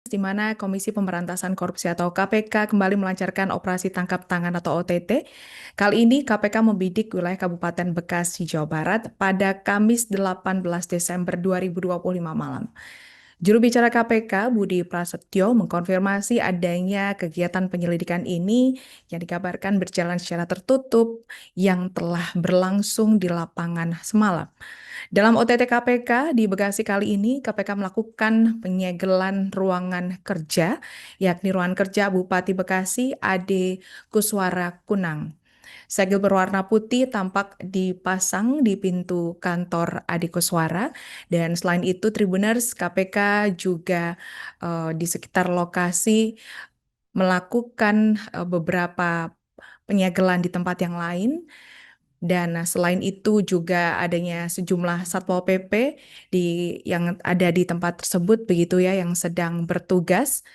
di mana Komisi Pemberantasan Korupsi atau KPK kembali melancarkan operasi tangkap tangan atau OTT. Kali ini KPK membidik wilayah Kabupaten Bekasi, Jawa Barat pada Kamis 18 Desember 2025 malam. Juru bicara KPK, Budi Prasetyo, mengkonfirmasi adanya kegiatan penyelidikan ini yang dikabarkan berjalan secara tertutup yang telah berlangsung di lapangan semalam. Dalam OTT KPK di Bekasi kali ini, KPK melakukan penyegelan ruangan kerja, yakni ruangan kerja Bupati Bekasi Ade Kuswara Kunang. Segel berwarna putih tampak dipasang di pintu kantor Ade Kuswara, dan selain itu Tribuners KPK juga di sekitar lokasi melakukan beberapa penyegelan di tempat yang lain. Dan selain itu juga adanya sejumlah Satpol PP yang ada di tempat tersebut begitu ya, yang sedang bertugas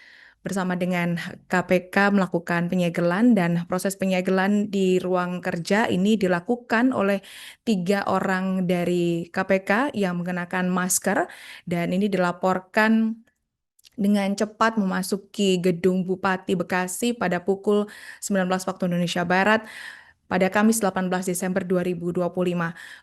bersama dengan KPK melakukan penyegelan, dan proses penyegelan di ruang kerja ini dilakukan oleh 3 orang dari KPK yang mengenakan masker, dan ini dilaporkan dengan cepat memasuki gedung Bupati Bekasi pada pukul 19 waktu Indonesia Barat pada Kamis 18 Desember 2025.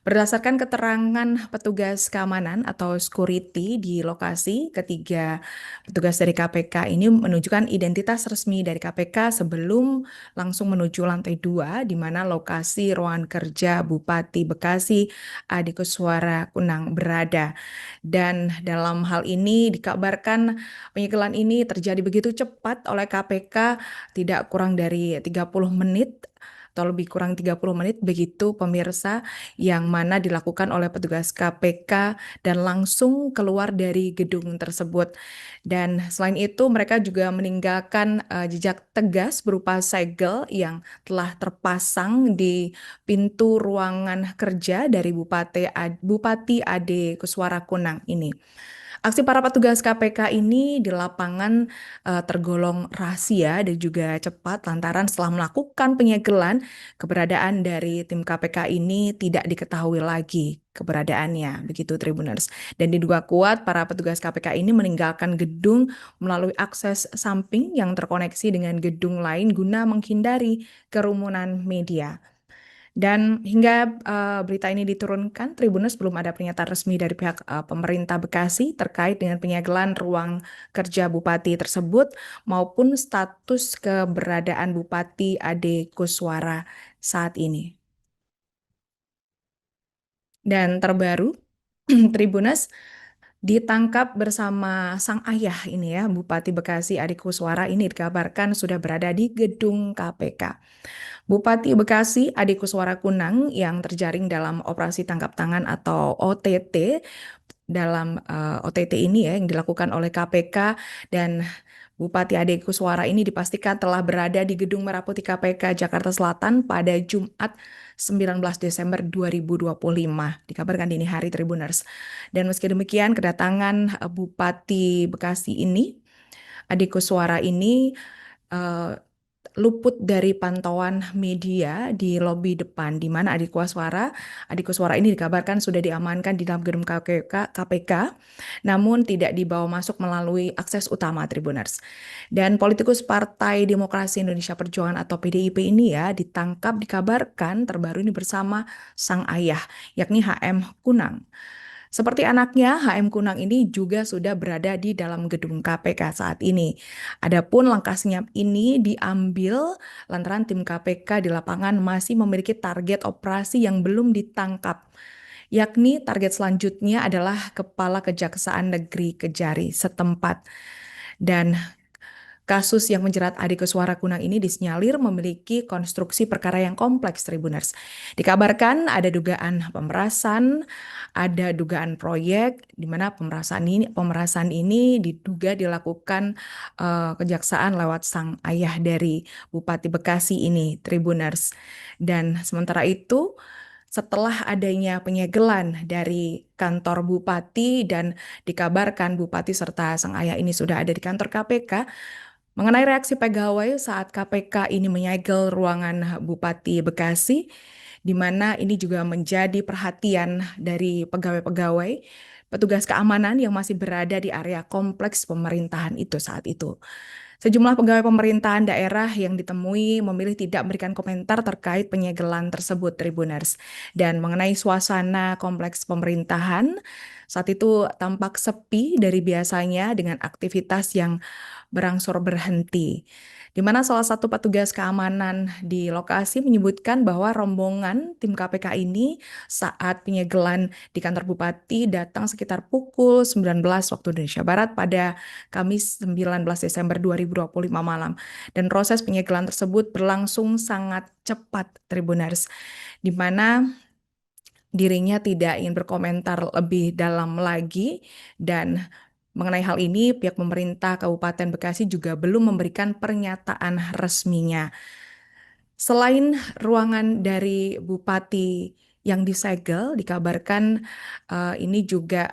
Berdasarkan keterangan petugas keamanan atau security di lokasi, ketiga petugas dari KPK ini menunjukkan identitas resmi dari KPK sebelum langsung menuju lantai 2, di mana lokasi ruangan kerja Bupati Bekasi Ade Kuswara Kunang berada. Dan dalam hal ini dikabarkan penyegelan ini terjadi begitu cepat oleh KPK, tidak kurang dari 30 menit atau lebih kurang 30 menit begitu pemirsa, yang mana dilakukan oleh petugas KPK dan langsung keluar dari gedung tersebut. Dan selain itu mereka juga meninggalkan jejak tegas berupa segel yang telah terpasang di pintu ruangan kerja dari Bupati Ade Kuswara Kunang ini. Aksi para petugas KPK ini di lapangan tergolong rahasia dan juga cepat lantaran setelah melakukan penyegelan, keberadaan dari tim KPK ini tidak diketahui lagi keberadaannya, begitu Tribuners. Dan diduga kuat para petugas KPK ini meninggalkan gedung melalui akses samping yang terkoneksi dengan gedung lain guna menghindari kerumunan media. Dan hingga berita ini diturunkan, Tribuners, belum ada pernyataan resmi dari pihak pemerintah Bekasi terkait dengan penyegelan ruang kerja Bupati tersebut maupun status keberadaan Bupati Ade Kuswara saat ini. Dan terbaru, Tribuners ditangkap bersama sang ayah ini ya, Bupati Bekasi Ade Kuswara ini dikabarkan sudah berada di gedung KPK. Bupati Bekasi Ade Kuswara Kunang yang terjaring dalam operasi tangkap tangan atau OTT. Dalam OTT ini ya yang dilakukan oleh KPK, dan Bupati Ade Kuswara ini dipastikan telah berada di Gedung Merah Putih KPK Jakarta Selatan pada Jumat 19 Desember 2025. Dikabarkan dini hari, Tribuners. Dan meski demikian, kedatangan Bupati Bekasi ini, Ade Kuswara ini luput dari pantauan media di lobi depan, di mana Ade Kuswara ini dikabarkan sudah diamankan di dalam gedung KPK, namun tidak dibawa masuk melalui akses utama, Tribuners. Dan politikus Partai Demokrasi Indonesia Perjuangan atau PDIP ini ya ditangkap, dikabarkan terbaru ini bersama sang ayah, yakni HM Kunang. Seperti anaknya, HM Kunang ini juga sudah berada di dalam gedung KPK saat ini. Adapun langkah senyap ini diambil lantaran tim KPK di lapangan masih memiliki target operasi yang belum ditangkap, yakni target selanjutnya adalah Kepala Kejaksaan Negeri Kejari setempat. Dan kasus yang menjerat Ade Kuswara Kunang ini disinyalir memiliki konstruksi perkara yang kompleks, Tribuners. Dikabarkan ada dugaan pemerasan, ada dugaan proyek di mana pemerasan ini diduga dilakukan kejaksaan lewat sang ayah dari Bupati Bekasi ini, Tribuners. Dan sementara itu, setelah adanya penyegelan dari kantor Bupati dan dikabarkan Bupati serta sang ayah ini sudah ada di kantor KPK, mengenai reaksi pegawai saat KPK ini menyegel ruangan Bupati Bekasi, di mana ini juga menjadi perhatian dari pegawai-pegawai petugas keamanan yang masih berada di area kompleks pemerintahan itu saat itu. Sejumlah pegawai pemerintahan daerah yang ditemui memilih tidak memberikan komentar terkait penyegelan tersebut, Tribuners. Dan mengenai suasana kompleks pemerintahan, saat itu tampak sepi dari biasanya dengan aktivitas yang berangsur berhenti. Di mana salah satu petugas keamanan di lokasi menyebutkan bahwa rombongan tim KPK ini saat penyegelan di kantor Bupati datang sekitar pukul 19 waktu Indonesia Barat pada Kamis 19 Desember 2025 malam. Dan proses penyegelan tersebut berlangsung sangat cepat, Tribuners, di mana dirinya tidak ingin berkomentar lebih dalam lagi dan mengenai hal ini, pihak pemerintah Kabupaten Bekasi juga belum memberikan pernyataan resminya. Selain ruangan dari Bupati yang disegel, dikabarkan ini juga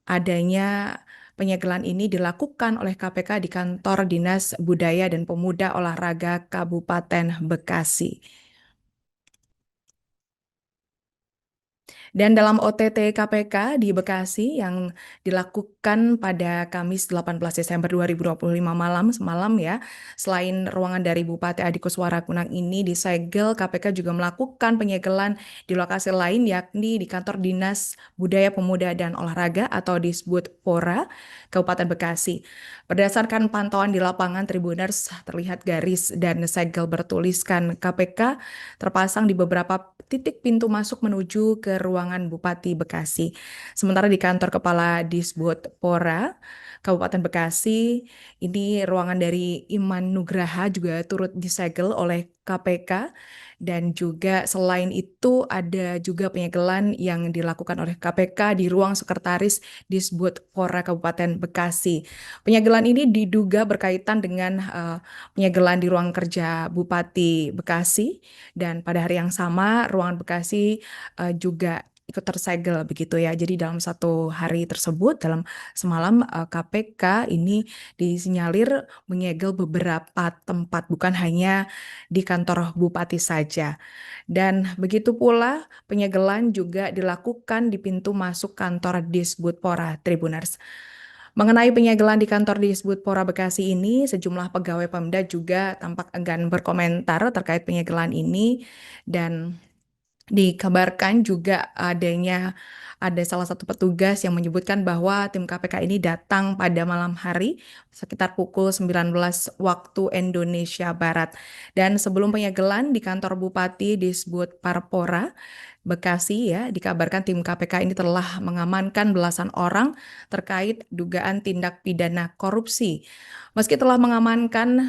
adanya penyegelan ini dilakukan oleh KPK di kantor Dinas Budaya dan Pemuda Olahraga Kabupaten Bekasi. Dan dalam OTT KPK di Bekasi yang dilakukan pada Kamis 18 Desember 2025 semalam ya, selain ruangan dari Bupati Adikuswara Kunang ini disegel, KPK juga melakukan penyegelan di lokasi lain yakni di kantor Dinas Budaya Pemuda dan Olahraga atau disebut PORA Kabupaten Bekasi. Berdasarkan pantauan di lapangan, Tribuners, terlihat garis dan segel bertuliskan KPK terpasang di beberapa titik pintu masuk menuju ke ruangan Bupati Bekasi. Sementara di kantor Kepala Disbud PORA Kabupaten Bekasi, ini ruangan dari Iman Nugraha juga turut disegel oleh KPK. Dan juga selain itu ada juga penyegelan yang dilakukan oleh KPK di ruang sekretaris Disbud PORA Kabupaten Bekasi. Penyegelan ini diduga berkaitan dengan penyegelan di ruang kerja Bupati Bekasi, dan pada hari yang sama ruangan Bekasi juga ikut tersegel begitu ya. Jadi dalam satu hari tersebut, dalam semalam KPK ini disinyalir menyegel beberapa tempat, bukan hanya di kantor Bupati saja. Dan begitu pula penyegelan juga dilakukan di pintu masuk kantor Disbud PORA, Tribuners. Mengenai penyegelan di kantor Disbud PORA Bekasi ini, sejumlah pegawai Pemda juga tampak enggan berkomentar terkait penyegelan ini, dan dikabarkan juga ada salah satu petugas yang menyebutkan bahwa tim KPK ini datang pada malam hari sekitar pukul 19 waktu Indonesia Barat. Dan sebelum penyegelan di kantor Bupati disebut Parpora Bekasi ya, dikabarkan tim KPK ini telah mengamankan belasan orang terkait dugaan tindak pidana korupsi. Meski telah mengamankan,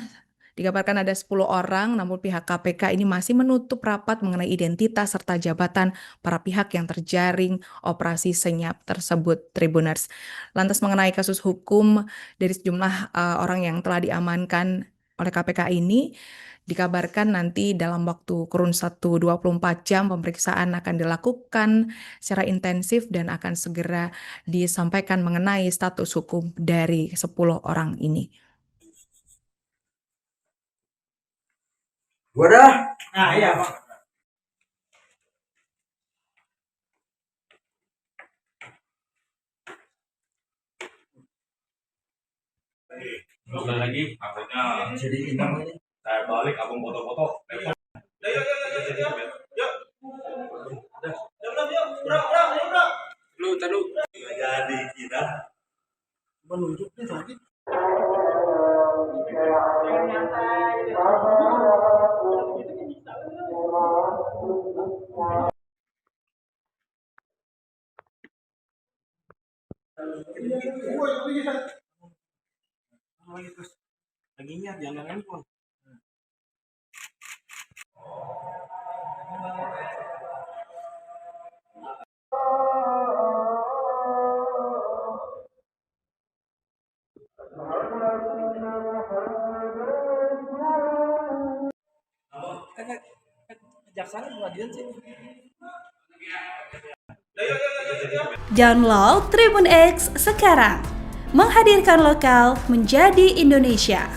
dikabarkan ada 10 orang, namun pihak KPK ini masih menutup rapat mengenai identitas serta jabatan para pihak yang terjaring operasi senyap tersebut, Tribuners. Lantas mengenai kasus hukum dari sejumlah orang yang telah diamankan oleh KPK ini, dikabarkan nanti dalam waktu kurun 24 jam pemeriksaan akan dilakukan secara intensif dan akan segera disampaikan mengenai status hukum dari 10 orang ini. Wadah. Nah, iya, Pak. Udah lagi, akhirnya Jadi inang ini. saya balik, abang foto-foto. Yuk. Lu, tadu. Nggak jadi kita. Menunjuk nih tadi. Lagi ingat, jangan handphone. Download Tribun X sekarang, menghadirkan lokal menjadi Indonesia.